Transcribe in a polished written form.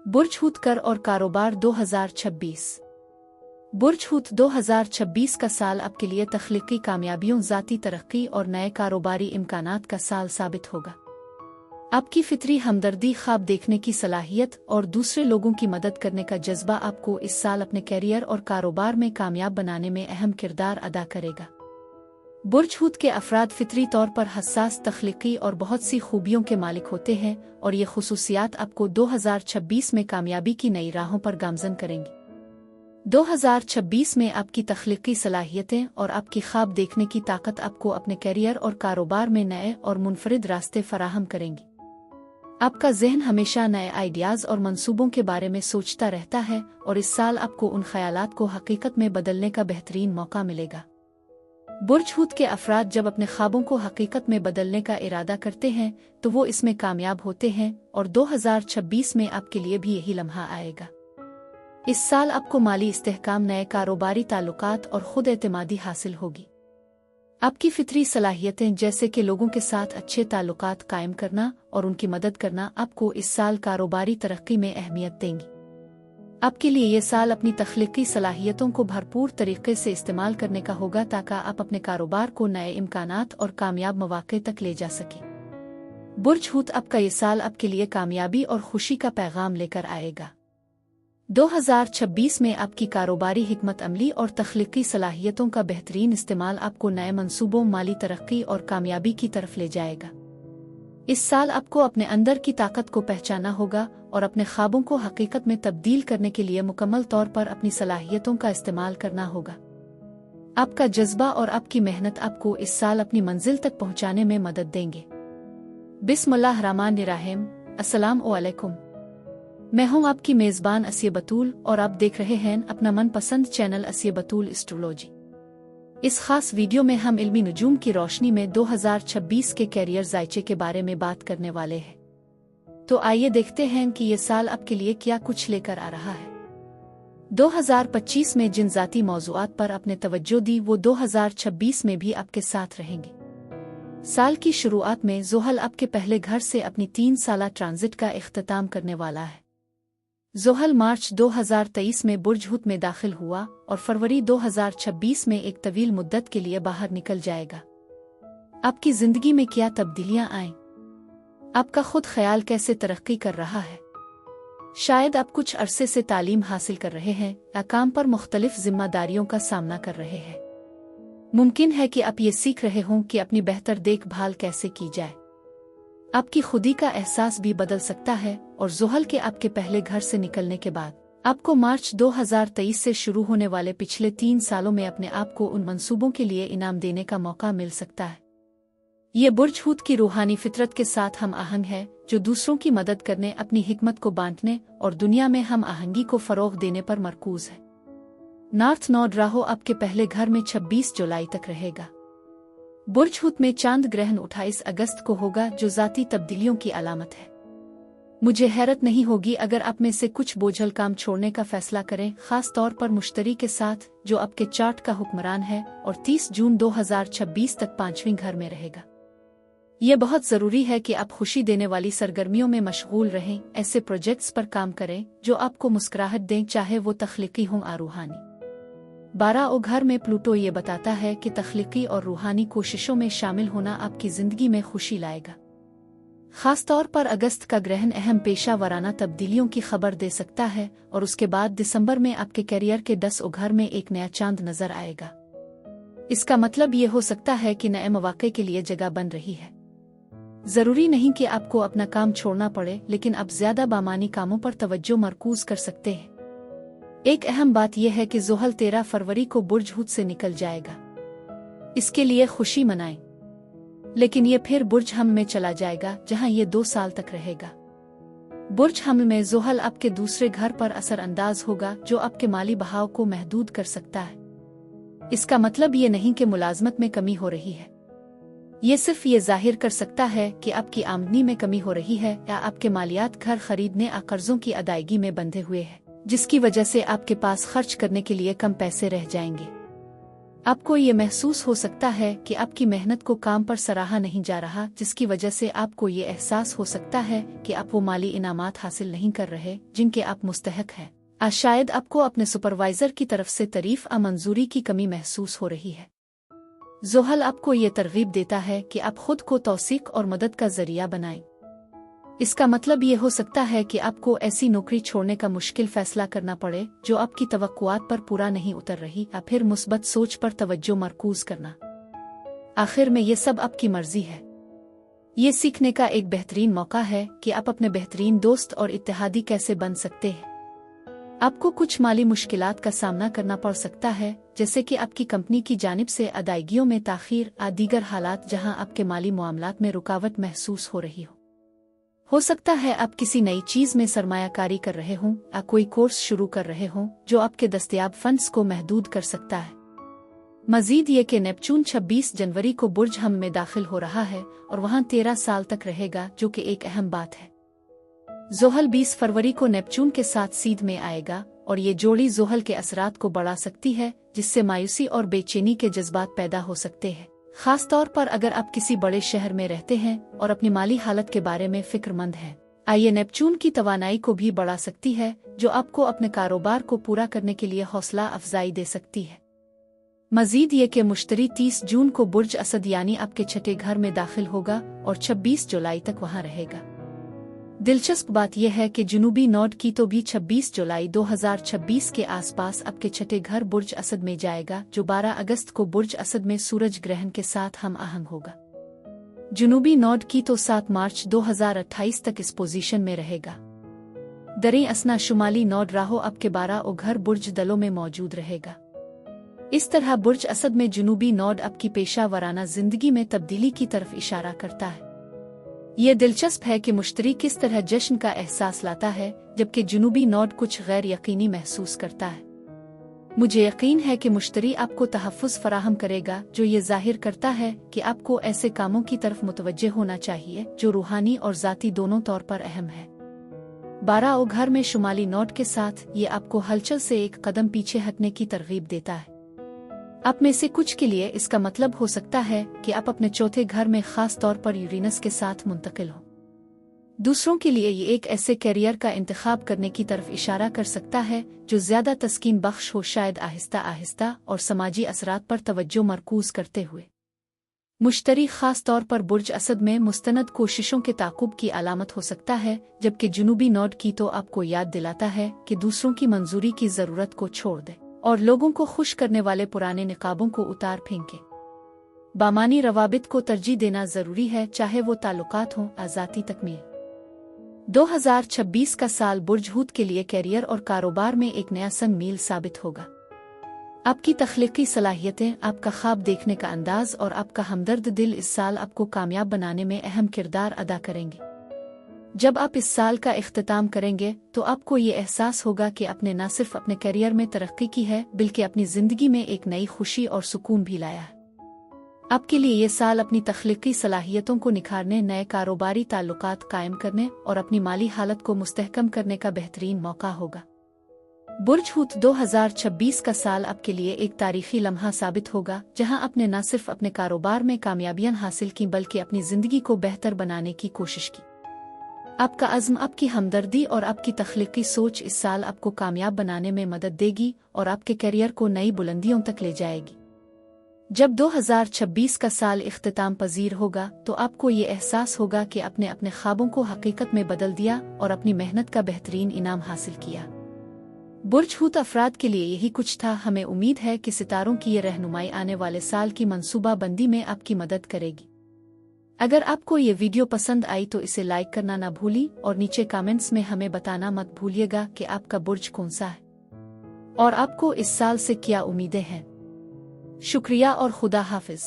बुर्ज हूत कर और कारोबार 2026। बुर्ज हूत 2026 का साल आपके लिए तख्लीकी कामयाबियों, ज़ाती तरक्की और नए कारोबारी इम्कानात का साल साबित होगा। आपकी फितरी हमदर्दी, ख्वाब देखने की सलाहियत और दूसरे लोगों की मदद करने का जज्बा आपको इस साल अपने कैरियर और कारोबार में कामयाब बनाने में अहम किरदार अदा करेगा। बुर्ज हूत के अफराद फितरी तौर पर हसास, तख्लीकी और बहुत सी खूबियों के मालिक होते हैं और ये खुसूसियात आपको 2026 में कामयाबी की नई राहों पर गामजन करेंगी। 2026 में आपकी तख्लीकी सलाहियतें और आपकी ख्वाब देखने की ताकत आपको अपने कैरियर और कारोबार में नए और मुनफरिद रास्ते फराहम करेंगी। आपका ज़हन हमेशा नए आइडियाज़ और मंसूबों के बारे में सोचता रहता है और इस साल आपको उन ख्यालात को हकीकत में बदलने का बेहतरीन मौका मिलेगा। बुर्ज हूत के अफराद जब अपने ख्वाबों को हकीकत में बदलने का इरादा करते हैं तो वो इसमें कामयाब होते हैं और 2026 में आपके लिए भी यही लम्हा आएगा। इस साल आपको माली इस्तेहकाम, नए कारोबारी ताल्लुकात और खुद एतमादी हासिल होगी। आपकी फितरी सलाहियतें जैसे कि लोगों के साथ अच्छे ताल्लुकात कायम करना और उनकी मदद करना आपको इस साल कारोबारी तरक्की में अहमियत देंगी। आपके लिए ये साल अपनी तख्लीकी सलाहियतों को भरपूर तरीके से इस्तेमाल करने का होगा ताकि आप अपने कारोबार को नए इम्कानात और कामयाब मौक़े तक ले जा सकें। बुर्ज हूत आपका ये साल आपके लिए कामयाबी और खुशी का पैगाम लेकर आएगा। 2026 में आपकी कारोबारी हिकमत अमली और तख्लीकी सलाहियतों का बेहतरीन इस्तेमाल आपको नए मंसूबों, माली तरक्की और कामयाबी की तरफ ले जाएगा। इस साल आपको अपने अंदर की ताकत को पहचाना होगा और अपने ख्वाबों को हकीकत में तब्दील करने के लिए मुकम्मल तौर पर अपनी सलाहियतों का इस्तेमाल करना होगा। आपका जज्बा और आपकी मेहनत आपको इस साल अपनी मंजिल तक पहुंचाने में मदद देंगे। बिस्मिल्लाहिर्रहमानिर्रहीम। अस्सलाम वालेकुम। मैं हूं आपकी मेज़बान असिया बतूल और आप देख रहे हैं अपना मनपसंद चैनल असिया बतूल एस्ट्रोलॉजी। इस खास वीडियो में हम इल्मी नजूम की रोशनी में 2026 के कैरियर जायचे के बारे में बात करने वाले हैं। तो आइए देखते हैं कि ये साल आपके लिए क्या कुछ लेकर आ रहा है। 2025 में जिन ज़ाती मौज़ूआत पर आपने तवज्जो दी वो 2026 में भी आपके साथ रहेंगे। साल की शुरुआत में ज़ोहल आपके पहले घर से अपनी 3 साला ट्रांजिट का इख्तिताम करने वाला है। ज़ोहल मार्च 2023 में बुर्ज हूत में दाखिल हुआ और फरवरी 2026 में एक तवील मुद्दत के लिए बाहर निकल जाएगा। आपकी जिंदगी में क्या तब्दीलियां आएं? आपका खुद ख्याल कैसे तरक्की कर रहा है? शायद आप कुछ अरसे से तालीम हासिल कर रहे हैं या काम पर मुख्तलिफ जिम्मेदारियों का सामना कर रहे हैं। मुमकिन है कि आप ये सीख रहे हों कि अपनी बेहतर देखभाल कैसे की जाए। आपकी खुदी का एहसास भी बदल सकता है और ज़ोहल के आपके पहले घर से निकलने के बाद आपको मार्च 2023 से शुरू होने वाले पिछले 3 सालों में अपने आप को उन मंसूबों के लिए इनाम देने का मौका मिल सकता है। ये बुर्ज हूत की रूहानी फितरत के साथ हम आहंग है जो दूसरों की मदद करने, अपनी हिकमत को बांटने और दुनिया में हम आहंगी को फरोग देने पर मरकूज है। नॉर्थ नोड राहु आपके पहले घर में 26 जुलाई तक रहेगा। बुर्ज हूत में चांद ग्रहण 28 अगस्त को होगा जो ज़ाती तब्दीलियों की अलामत है। मुझे हैरत नहीं होगी अगर आप में से कुछ बोझल काम छोड़ने का फैसला करें, खास तौर पर मुश्तरी के साथ जो आपके चार्ट का हुक्मरान है और 30 जून 2026 तक 5वें घर में रहेगा। यह बहुत ज़रूरी है कि आप खुशी देने वाली सरगर्मियों में मशगूल रहें, ऐसे प्रोजेक्ट्स पर काम करें जो आपको मुस्कुराहट दें, चाहे वो तख्लीकी हों या रूहानी। 12 घर में प्लूटो ये बताता है कि तख्लीकी और रूहानी कोशिशों में शामिल होना आपकी ज़िंदगी में खुशी लाएगा। ख़ास तौर पर अगस्त का ग्रहण अहम पेशा वराना तब्दीलियों की खबर दे सकता है और उसके बाद दिसंबर में आपके करियर के 10 घर में एक नया चांद नजर आएगा। इसका मतलब ये हो सकता है कि नए मौके के लिए जगह बन रही है। ज़रूरी नहीं कि आपको अपना काम छोड़ना पड़े, लेकिन आप ज़्यादा बामानी कामों पर तवज्जो मरकूज कर सकते हैं। एक अहम बात यह है कि ज़ोहल 13 फरवरी को बुर्ज हूत से निकल जाएगा। इसके लिए खुशी मनाएं, लेकिन ये फिर बुर्ज हम में चला जाएगा जहां ये 2 साल तक रहेगा। बुर्ज हम में ज़ोहल आपके दूसरे घर पर असर अंदाज होगा जो आपके माली बहाव को महदूद कर सकता है। इसका मतलब ये नहीं कि मुलाजमत में कमी हो रही है। ये सिर्फ ये जाहिर कर सकता है कि आपकी आमदनी में कमी हो रही है या आपके मालियात घर खरीदने या कर्जों की अदायगी में बंधे हुए हैं, जिसकी वजह से आपके पास खर्च करने के लिए कम पैसे रह जाएंगे। आपको ये महसूस हो सकता है कि आपकी मेहनत को काम पर सराहा नहीं जा रहा, जिसकी वजह से आपको ये एहसास हो सकता है कि आप वो माली इनामात हासिल नहीं कर रहे जिनके आप मुस्तहक हैं। शायद आपको अपने सुपरवाइजर की तरफ से तारीफ या मंजूरी की कमी महसूस हो रही है। ज़ोहल आपको ये तरगीब देता है कि आप खुद को तौसीक और मदद का जरिया बनाएं। इसका मतलब ये हो सकता है कि आपको ऐसी नौकरी छोड़ने का मुश्किल फैसला करना पड़े जो आपकी तवक्कुआत पर पूरा नहीं उतर रही, या फिर मुस्बत सोच पर तवज्जो मरकूज करना। आखिर में ये सब आपकी मर्जी है। ये सीखने का एक बेहतरीन मौका है कि आप अपने बेहतरीन दोस्त और इत्तेहादी कैसे बन सकते हैं। आपको कुछ माली मुश्किलात का सामना करना पड़ सकता है, जैसे कि आपकी कंपनी की जानिब से अदायगियों में ताखीर या दीगर हालात जहां आपके माली मामलात में रुकावट महसूस हो रही हो सकता है आप किसी नई चीज में सरमायाकारी कर रहे हों या कोई कोर्स शुरू कर रहे हों जो आपके दस्तयाब फंड्स को महदूद कर सकता है। मजीद ये कि नेपच्यून 26 जनवरी को बुर्ज हम में दाखिल हो रहा है और वहां 13 साल तक रहेगा, जो कि एक अहम बात है। ज़ोहल 20 फरवरी को नेपच्यून के साथ सीध में आएगा और ये जोड़ी ज़ोहल के असरात को बढ़ा सकती है, जिससे मायूसी और बेचैनी के जज्बात पैदा हो सकते हैं, खास तौर पर अगर आप किसी बड़े शहर में रहते हैं और अपनी माली हालत के बारे में फिक्रमंद हैं। ये नेपच्यून की तवानाई को भी बढ़ा सकती है, जो आपको अपने कारोबार को पूरा करने के लिए हौसला अफजाई दे सकती है। मजीद ये कि मुश्तरी 30 जून को बुर्ज असद यानी आपके छठे घर में दाखिल होगा और 26 जुलाई तक वहां रहेगा। दिलचस्प बात यह है कि जुनूबी नोड की तो भी 26 जुलाई 2026 के आसपास आपके छठे घर बुर्ज असद में जाएगा, जो 12 अगस्त को बुर्ज असद में सूरज ग्रहण के साथ हम आहंग होगा। जुनूबी नोड की तो 7 मार्च 2028 तक इस पोजीशन में रहेगा। दरें असना शुमाली नोड राहो आपके 12 ओ घर बुर्ज दलों में मौजूद रहेगा। इस तरह बुर्ज असद में जुनूबी नोड आपकी पेशा वराना जिंदगी में तब्दीली की तरफ इशारा करता है। ये दिलचस्प है कि मुश्तरी किस तरह जश्न का एहसास लाता है, जबकि जुनूबी नोड कुछ गैर यकीनी महसूस करता है। मुझे यकीन है कि मुश्तरी आपको तहफ़्फ़ुज़ फराहम करेगा, जो ये जाहिर करता है कि आपको ऐसे कामों की तरफ मुतवज्जे होना चाहिए जो रूहानी और ज़ाती दोनों तौर पर अहम है। 12 ओ घर में शुमाली नोड के साथ ये आपको हलचल से एक कदम पीछे हटने की तरगीब देता है। आप में से कुछ के लिए इसका मतलब हो सकता है कि आप अपने चौथे घर में खास तौर पर यूरेनस के साथ मुंतकिल हो। दूसरों के लिए ये एक ऐसे कैरियर का इंतखाब करने की तरफ इशारा कर सकता है जो ज्यादा तस्कीन बख्श हो, शायद आहिस्ता आहिस्ता और समाजी असरात पर तवज्जो मरकूज करते हुए। मुश्तरी खास तौर पर बुर्ज असद में मुस्तनद कोशिशों के ताकुब की अलामत हो सकता है, जबकि जुनूबी नोड की तो आपको याद दिलाता है कि दूसरों की मंजूरी की जरूरत को छोड़ दे और लोगों को खुश करने वाले पुराने निकाबों को उतार फेंके। बामानी रवाबित को तरजीह देना जरूरी है, चाहे वो ताल्लुकात हों या ज़ाती तकमील। 2026 का साल बुर्ज हूत के लिए कैरियर और कारोबार में एक नया संग मील साबित होगा। आपकी तख्लीकी सलाहियतें, आपका ख्वाब देखने का अंदाज और आपका हमदर्द दिल इस साल आपको कामयाब बनाने में अहम किरदार अदा करेंगे। जब आप इस साल का इख्तिताम करेंगे तो आपको ये एहसास होगा कि आपने न सिर्फ अपने करियर में तरक्की की है, बल्कि अपनी जिंदगी में एक नई खुशी और सुकून भी लाया है। आपके लिए ये साल अपनी तख्लीकी सलाहियतों को निखारने, नए कारोबारी ताल्लुकात कायम करने और अपनी माली हालत को मुस्तहकम करने का बेहतरीन मौका होगा। बुर्ज हूत 2026 का साल आपके लिए एक तारीखी लम्हा साबित होगा, जहां आपने न सिर्फ अपने कारोबार में कामयाबियां हासिल की, बल्कि अपनी जिंदगी को बेहतर बनाने की कोशिश की। आपका अज़्म, आपकी हमदर्दी और आपकी तख्लीकी सोच इस साल आपको कामयाब बनाने में मदद देगी और आपके करियर को नई बुलंदियों तक ले जाएगी। जब 2026 का साल इख्तिताम पजीर होगा तो आपको ये एहसास होगा कि आपने अपने ख्वाबों को हकीकत में बदल दिया और अपनी मेहनत का बेहतरीन इनाम हासिल किया। बुर्ज हूत अफराद के लिए यही कुछ था। हमें उम्मीद है कि सितारों की ये रहनुमाई आने वाले साल की मंसूबा बंदी में आपकी मदद करेगी। अगर आपको ये वीडियो पसंद आई तो इसे लाइक करना ना भूली और नीचे कमेंट्स में हमें बताना मत भूलिएगा कि आपका बुर्ज कौन सा है और आपको इस साल से क्या उम्मीदें हैं। शुक्रिया और खुदा हाफिज।